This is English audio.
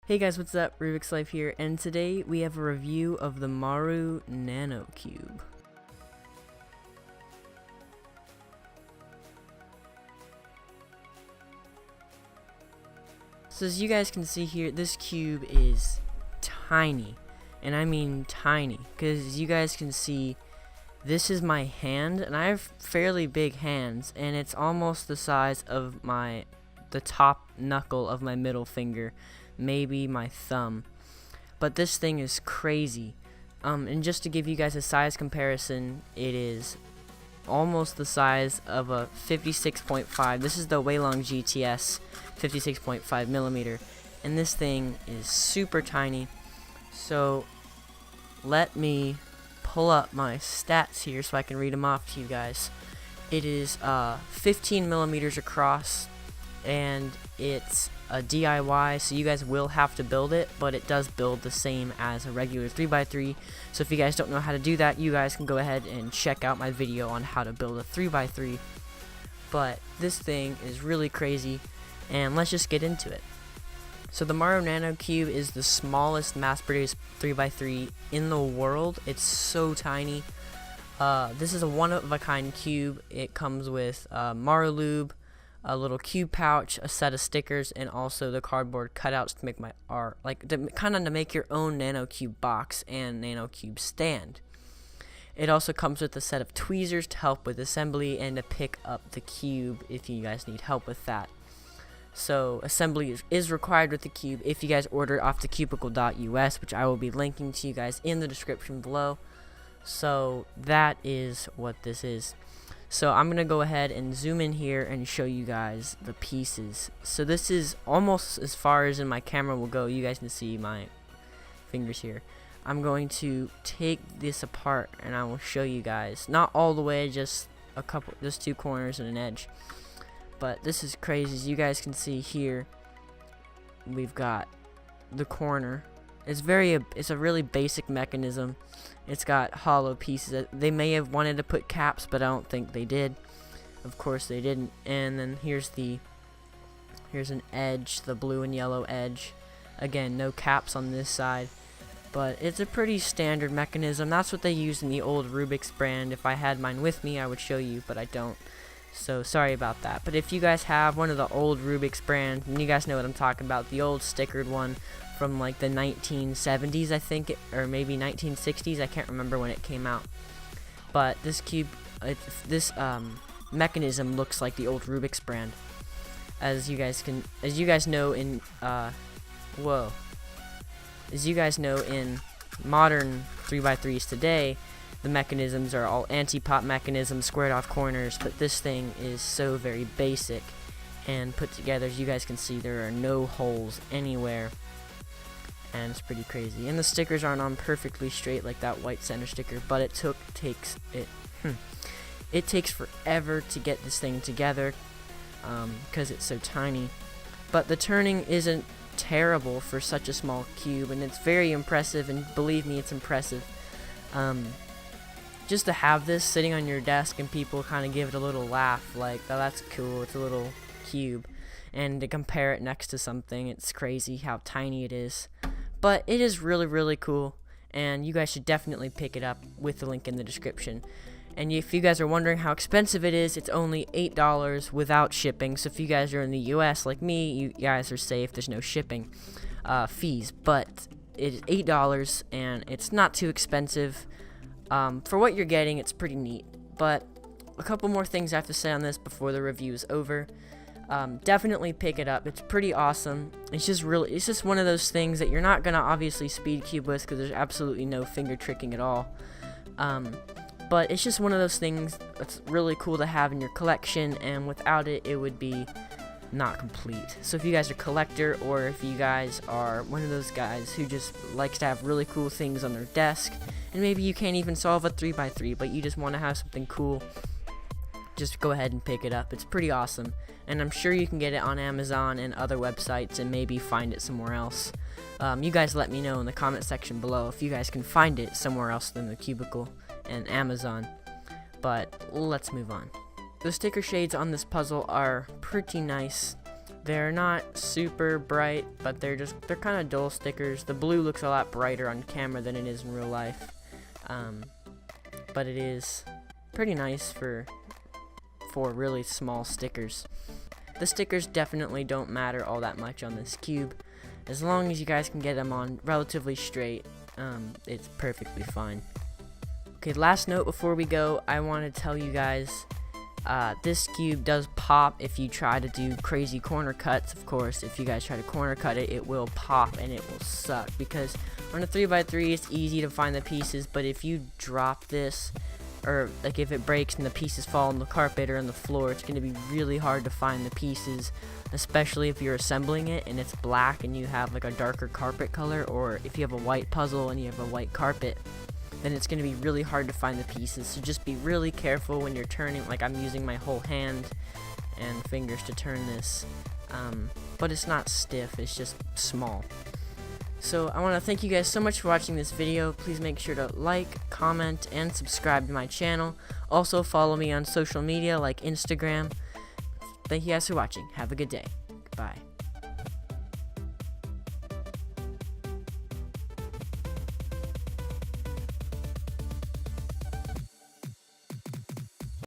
Hey guys, what's up? Rubik's Life here, and today we have a review of the Maru Nano Cube. So as you guys can see here, this cube is tiny, and I mean tiny, because you guys can see this is my hand, and I have fairly big hands, and it's almost the size of the top knuckle of my middle finger, maybe my thumb. But this thing is crazy. And just to give you guys a size comparison, it is almost the size of a 56.5. This is the Weilong GTS 56.5 millimeter, and this thing is super tiny. So let me pull up my stats here so I can read them off to you guys. It is 15 millimeters across, and it's a DIY, so you guys will have to build it, but it does build the same as a regular 3x3. So if you guys don't know how to do that, you guys can go ahead and check out my video on how to build a 3x3. But this thing is really crazy, and let's just get into it. So the Maru Nano Cube is the smallest mass-produced 3x3 in the world. It's so tiny. This is a one-of-a-kind cube. It comes with Maru lube, a little cube pouch, a set of stickers, and also the cardboard cutouts to make my art, kind of to make your own Nano Cube box and Nano Cube stand. It also comes with a set of tweezers to help with assembly and to pick up the cube if you guys need help with that. So assembly is required with the cube if you guys order off the cubicle.us, which I will be linking to you guys in the description below. So that is what this is. So I'm going to go ahead and zoom in here and show you guys the pieces. So this is almost as far as in my camera will go. You guys can see my fingers here. I'm going to take this apart and I will show you guys. Not all the way, just two corners and an edge. But this is crazy. As you guys can see here, we've got the corner. It's a really basic mechanism. It's got hollow pieces. They may have wanted to put caps, but I don't think they did. Of course they didn't. And then here's an edge, the blue and yellow edge. Again, no caps on this side, but it's a pretty standard mechanism. That's what they used in the old Rubik's brand. If I had mine with me, I would show you, but I don't. So sorry about that. But if you guys have one of the old Rubik's brand, and you guys know what I'm talking about, the old stickered one from like the 1970s, I think, or maybe 1960s, I can't remember when it came out. But this cube, this mechanism looks like the old Rubik's brand. As you guys know in modern 3x3s today, the mechanisms are all anti-pop mechanisms, squared off corners, but this thing is so very basic and put together. As you guys can see, there are no holes anywhere, and it's pretty crazy. And the stickers aren't on perfectly straight like that white center sticker, but it takes forever to get this thing together because it's so tiny. But the turning isn't terrible for such a small cube, and it's very impressive, and believe me, it's impressive. Just to have this sitting on your desk and people kind of give it a little laugh, like, oh, that's cool, it's a little cube. And to compare it next to something, it's crazy how tiny it is. But it is really, really cool, and you guys should definitely pick it up with the link in the description. And if you guys are wondering how expensive it is, it's only $8 without shipping. So if you guys are in the US like me, you guys are safe. There's no shipping fees, but it is $8, and it's not too expensive. For what you're getting, it's pretty neat. But a couple more things I have to say on this before the review is over. Definitely pick it up. It's pretty awesome. It's just one of those things that you're not gonna obviously speed cube with, because there's absolutely no finger tricking at all. But it's just one of those things that's really cool to have in your collection, and without it, it would be not complete. So if you guys are a collector, or if you guys are one of those guys who just likes to have really cool things on their desk, and maybe you can't even solve a 3x3, but you just want to have something cool, just go ahead and pick it up. It's pretty awesome, and I'm sure you can get it on Amazon and other websites, and maybe find it somewhere else. You guys let me know in the comment section below if you guys can find it somewhere else than the Cubicle and Amazon. But let's move on. The sticker shades on this puzzle are pretty nice. They're not super bright, but they're kind of dull stickers. The blue looks a lot brighter on camera than it is in real life, but it is pretty nice for really small stickers. The stickers definitely don't matter all that much on this cube. As long as you guys can get them on relatively straight, it's perfectly fine. Okay, last note before we go, I want to tell you guys, this cube does pop if you try to do crazy corner cuts. Of course, if you guys try to corner cut it, it will pop and it will suck, because on a 3x3 it's easy to find the pieces, but if you drop this, or like if it breaks and the pieces fall on the carpet or on the floor, it's going to be really hard to find the pieces, especially if you're assembling it and it's black and you have like a darker carpet color, or if you have a white puzzle and you have a white carpet, then it's going to be really hard to find the pieces. So just be really careful when you're turning. Like, I'm using my whole hand and fingers to turn this, but it's not stiff, it's just small. So I want to thank you guys so much for watching this video. Please make sure to like, comment, and subscribe to my channel. Also follow me on social media like Instagram. Thank you guys for watching. Have a good day. Goodbye.